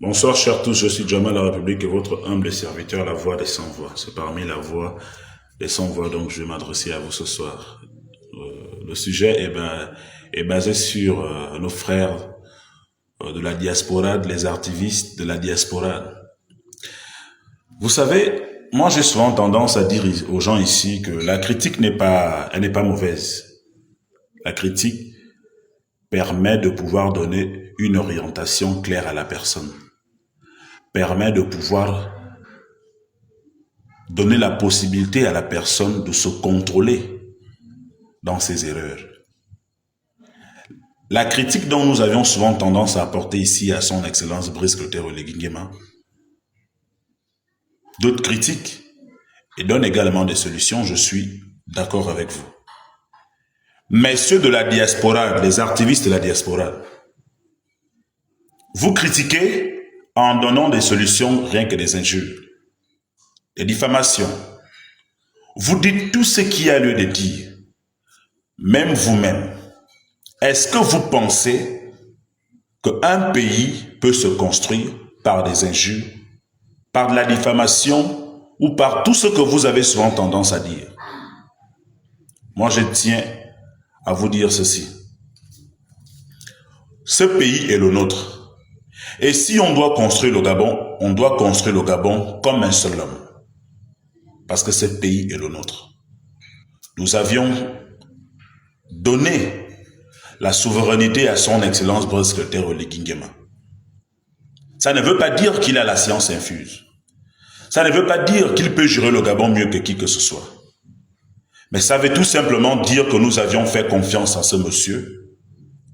Bonsoir chers tous, je suis Jamal La République et votre humble serviteur, la voix des sans-voix. C'est parmi la voix des sans-voix donc je vais m'adresser à vous ce soir. Le sujet est basé sur nos frères de la diaspora, les activistes de la diaspora. Vous savez, moi j'ai souvent tendance à dire aux gens ici que la critique n'est pas mauvaise. La critique permet de pouvoir donner une orientation claire à la personne, permet de pouvoir donner la possibilité à la personne de se contrôler dans ses erreurs. La critique dont nous avions souvent tendance à apporter ici à son excellence Brice Clotaire Oligui Nguema, d'autres critiques et donnent également des solutions, je suis d'accord avec vous. Mais ceux de la diaspora, les activistes de la diaspora, vous critiquez en donnant des solutions rien que des injures, des diffamations. Vous dites tout ce qu'il y a lieu de dire, même vous-même. Est-ce que vous pensez qu'un pays peut se construire par des injures, par de la diffamation ou par tout ce que vous avez souvent tendance à dire? Moi, je tiens à vous dire ceci. Ce pays est le nôtre. Et si on doit construire le Gabon, on doit construire le Gabon comme un seul homme. Parce que ce pays est le nôtre. Nous avions donné la souveraineté à son excellence Brice Clotaire Oligui Nguema. Ça ne veut pas dire qu'il a la science infuse. Ça ne veut pas dire qu'il peut gérer le Gabon mieux que qui que ce soit. Mais ça veut tout simplement dire que nous avions fait confiance en ce monsieur.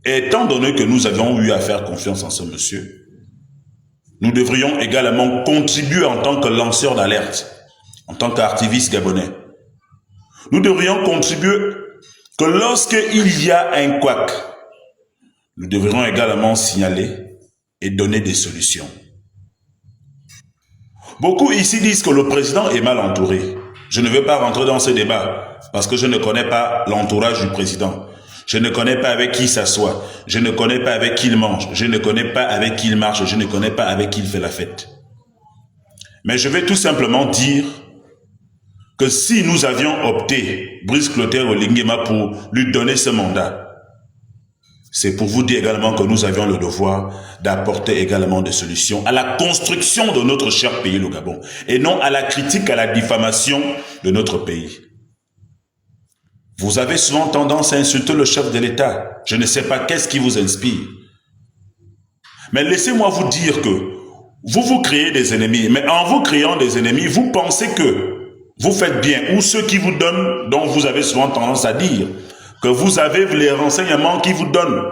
Et étant donné que nous avions eu à faire confiance en ce monsieur, nous devrions également contribuer en tant que lanceurs d'alerte, en tant qu'activistes gabonais. Nous devrions contribuer que lorsqu'il y a un couac, nous devrions également signaler et donner des solutions. Beaucoup ici disent que le président est mal entouré. Je ne veux pas rentrer dans ce débat parce que je ne connais pas l'entourage du président. Je ne connais pas avec qui il s'assoit. Je ne connais pas avec qui il mange. Je ne connais pas avec qui il marche. Je ne connais pas avec qui il fait la fête. Mais je vais tout simplement dire que si nous avions opté, Brice Clotaire Oligui Nguema, pour lui donner ce mandat, c'est pour vous dire également que nous avions le devoir d'apporter également des solutions à la construction de notre cher pays, le Gabon, et non à la critique, à la diffamation de notre pays. Vous avez souvent tendance à insulter le chef de l'État. Je ne sais pas qu'est-ce qui vous inspire. Mais laissez-moi vous dire que vous créez des ennemis, mais en vous créant des ennemis, vous pensez que vous faites bien, ou ceux qui vous donnent, dont vous avez souvent tendance à dire, que vous avez les renseignements qui vous donnent,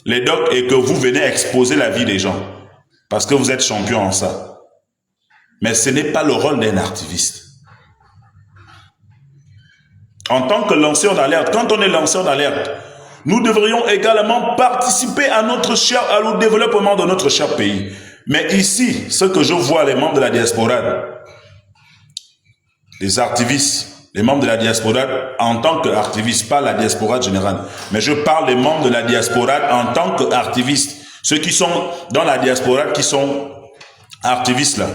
les docs, et que vous venez exposer la vie des gens, parce que vous êtes champion en ça. Mais ce n'est pas le rôle d'un activiste. En tant que lanceur d'alerte, quand on est lanceur d'alerte, nous devrions également participer à au développement de notre cher pays. Mais ici, ce que je vois, les membres de la diaspora, les activistes, les membres de la diaspora en tant qu'activistes, pas la diaspora générale, mais je parle des membres de la diaspora en tant qu'activistes, ceux qui sont dans la diaspora, qui sont activistes là.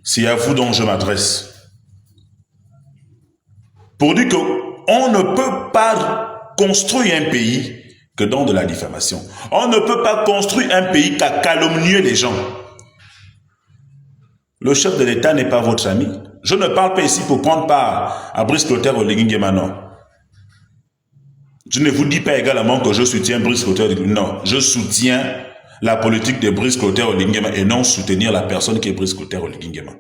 C'est à vous dont je m'adresse. Pour dire qu'on ne peut pas construire un pays que dans de la diffamation. On ne peut pas construire un pays qu'à calomnier les gens. Le chef de l'État n'est pas votre ami. Je ne parle pas ici pour prendre part à Brice Clotaire Oligui Nguema, non. Je ne vous dis pas également que je soutiens Brice Clotaire Oligui Nguema. Non, je soutiens la politique de Brice Clotaire Oligui Nguema et non soutenir la personne qui est Brice Clotaire Oligui Nguema.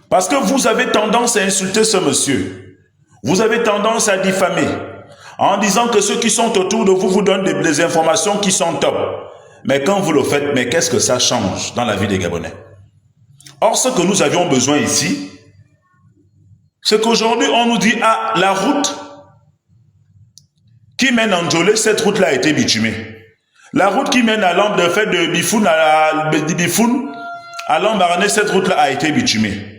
Parce que vous avez tendance à insulter ce monsieur. Vous avez tendance à diffamer en disant que ceux qui sont autour de vous vous donnent des informations qui sont top. Mais quand vous le faites, mais qu'est-ce que ça change dans la vie des Gabonais? Or, ce que nous avions besoin ici, c'est qu'aujourd'hui, on nous dit, ah, la route qui mène en Djolé, cette route-là a été bitumée. La route qui mène à Lambe, de fait de Bifoun à Lambaréné, cette route-là a été bitumée.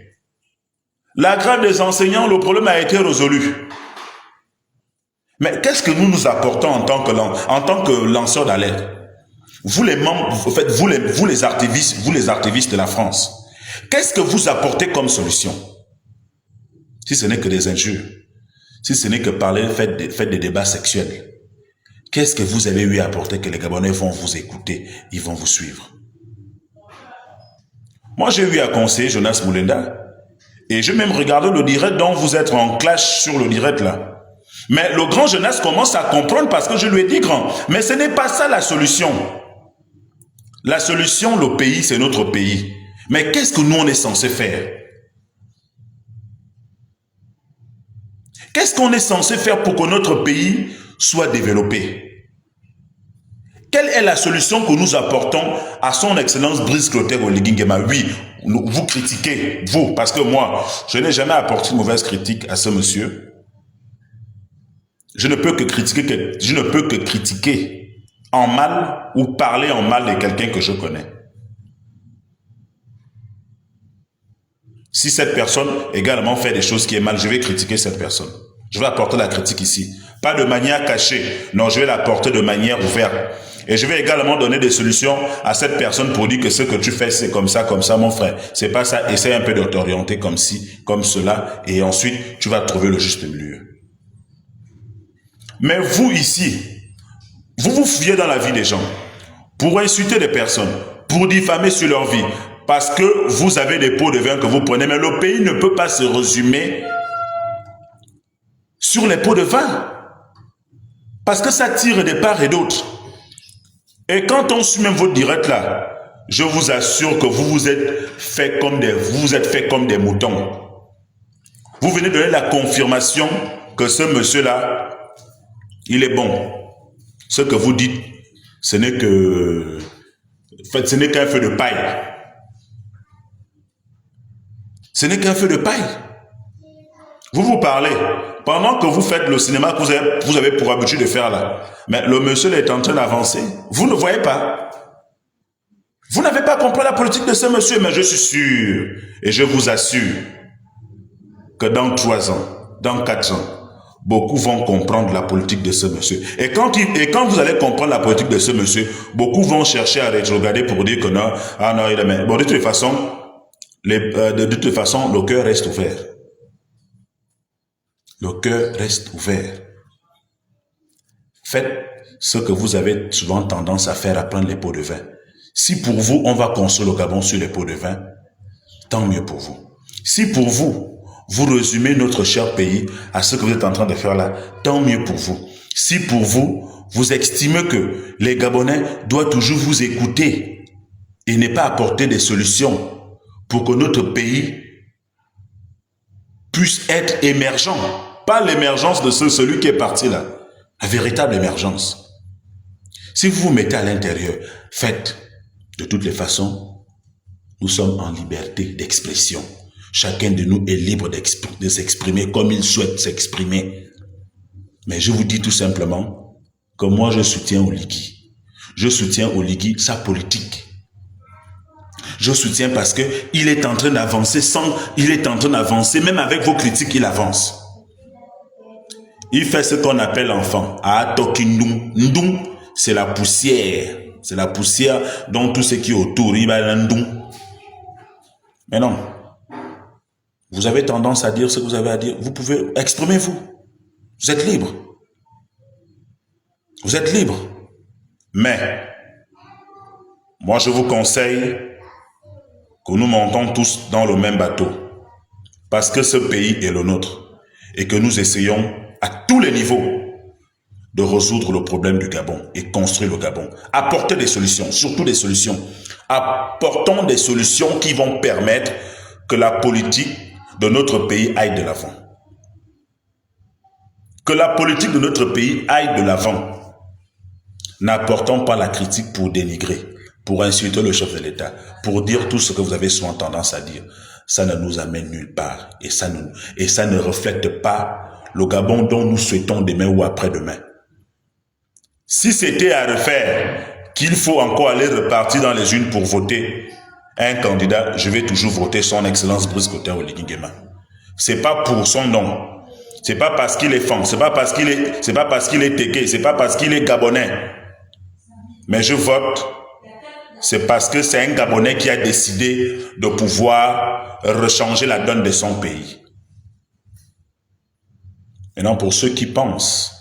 La grève des enseignants, le problème a été résolu. Mais qu'est-ce que nous apportons en tant que lanceurs d'alerte? Vous les membres, en fait, vous les activistes de la France, qu'est-ce que vous apportez comme solution? Si ce n'est que des injures, si ce n'est que parler, faites des débats sexuels, qu'est-ce que vous avez eu à apporter que les Gabonais vont vous écouter, ils vont vous suivre? Moi, j'ai eu à conseiller Jonas Moulenda, et je même regardé le direct dont vous êtes en clash sur le direct là. Mais le grand Jonas commence à comprendre parce que je lui ai dit grand. Mais ce n'est pas ça la solution. La solution, le pays, c'est notre pays. Mais qu'est-ce que nous, on est censé faire? Qu'est-ce qu'on est censé faire pour que notre pays soit développé? Quelle est la solution que nous apportons à son excellence Brice Clotaire Oligui Nguema? Oui, vous critiquez, vous, parce que moi, je n'ai jamais apporté une mauvaise critique à ce monsieur. Je ne peux que critiquer en mal ou parler en mal de quelqu'un que je connais. Si cette personne également fait des choses qui est mal, je vais critiquer cette personne. Je vais apporter la critique ici. Pas de manière cachée. Non, je vais l'apporter de manière ouverte. Et je vais également donner des solutions à cette personne pour dire que ce que tu fais, c'est comme ça, mon frère. C'est pas ça. Essaye un peu de t'orienter comme ci, comme cela. Et ensuite, tu vas trouver le juste milieu. Mais vous ici, vous vous fouillez dans la vie des gens pour insulter des personnes, pour diffamer sur leur vie, parce que vous avez des pots de vin que vous prenez. Mais le pays ne peut pas se résumer sur les pots de vin, parce que ça tire de part et d'autre. Et quand on suit même votre direct là, je vous assure que vous vous êtes fait comme des moutons. Vous venez donner la confirmation que ce monsieur-là, il est bon. Ce que vous dites, ce n'est que... En fait, ce n'est qu'un feu de paille. Ce n'est qu'un feu de paille. Vous parlez. Pendant que vous faites le cinéma que vous avez pour habitude de faire là. Mais le monsieur est en train d'avancer. Vous ne voyez pas. Vous n'avez pas compris la politique de ce monsieur, mais je suis sûr et je vous assure que dans 3 ans, dans 4 ans, beaucoup vont comprendre la politique de ce monsieur. Et quand vous allez comprendre la politique de ce monsieur, beaucoup vont chercher à rétrograder pour dire que non, ah non, il est... Bon, de toute façon, le cœur reste ouvert. Le cœur reste ouvert. Faites ce que vous avez souvent tendance à faire, à prendre les pots de vin. Si pour vous, on va construire le Gabon sur les pots de vin, tant mieux pour vous. Si pour vous, vous résumez notre cher pays à ce que vous êtes en train de faire là, tant mieux pour vous. Si pour vous, vous estimez que les Gabonais doivent toujours vous écouter et ne pas apporter des solutions pour que notre pays puisse être émergent, pas l'émergence de celui qui est parti là, la véritable émergence. Si vous vous mettez à l'intérieur, faites. De toutes les façons, nous sommes en liberté d'expression. Chacun de nous est libre de s'exprimer comme il souhaite s'exprimer. Mais je vous dis tout simplement que moi je soutiens Oligui. Je soutiens Oligui, sa politique. Je soutiens parce que il est en train d'avancer même avec vos critiques, il avance. Il fait ce qu'on appelle l'enfant. Atokindum. Ndum, c'est la poussière. C'est la poussière dont tout ce qui est autour, il va ndum. Mais non. Vous avez tendance à dire ce que vous avez à dire. Vous pouvez, exprimez-vous. Vous êtes libre. Vous êtes libre. Mais, moi je vous conseille que nous montons tous dans le même bateau. Parce que ce pays est le nôtre. Et que nous essayons à tous les niveaux de résoudre le problème du Gabon et construire le Gabon. Apporter des solutions, surtout des solutions. Apportons des solutions qui vont permettre que la politique de notre pays aille de l'avant. Que la politique de notre pays aille de l'avant. N'apportons pas la critique pour dénigrer, pour insulter le chef de l'État, pour dire tout ce que vous avez souvent tendance à dire. Ça ne nous amène nulle part et ça ne reflète pas le Gabon dont nous souhaitons demain ou après-demain. Si c'était à refaire, qu'il faut encore aller repartir dans les urnes pour voter un candidat, je vais toujours voter son excellence Brice Clotaire Oligui Nguema. C'est pas pour son nom. C'est pas parce qu'il est fan, c'est pas parce qu'il est téké, c'est pas parce qu'il est gabonais. Mais je vote, c'est parce que c'est un Gabonais qui a décidé de pouvoir rechanger la donne de son pays. Maintenant, pour ceux qui pensent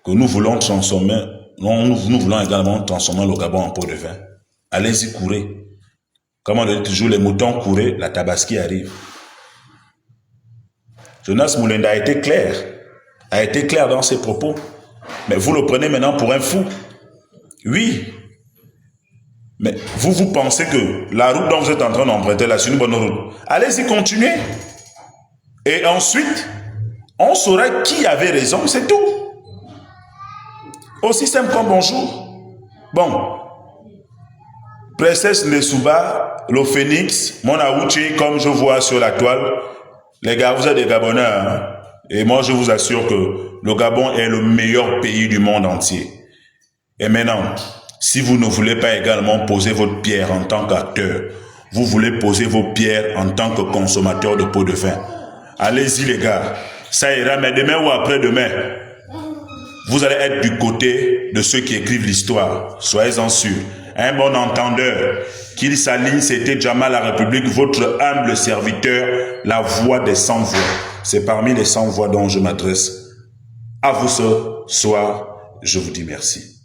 que nous voulons transformer, nous voulons également transformer le Gabon en pot de vin, allez-y, courez. Comme on le dit toujours, les moutons courez, la tabaski arrive. Jonas Moulenda a été clair dans ses propos. Mais vous le prenez maintenant pour un fou. Oui. Mais vous pensez que la route dont vous êtes en train d'emprunter, là, c'est une bonne route. Allez-y, continuez. Et ensuite, on saura qui avait raison, c'est tout. Aussi simple comme bonjour. Bon. Princesse Nesouba, le Phénix, mon Aouchi, comme je vois sur la toile. Les gars, vous êtes des Gabonais, hein? Et moi, je vous assure que le Gabon est le meilleur pays du monde entier. Et maintenant, si vous ne voulez pas également poser votre pierre en tant qu'acteur, vous voulez poser vos pierres en tant que consommateur de pot de vin, allez-y les gars, ça ira, mais demain ou après-demain, vous allez être du côté de ceux qui écrivent l'histoire, soyez-en sûrs. Un bon entendeur, qu'il s'aligne, c'était Jamal la République, votre humble serviteur, la voix des 100 voix. C'est parmi les 100 voix dont je m'adresse à vous ce soir. Je vous dis merci.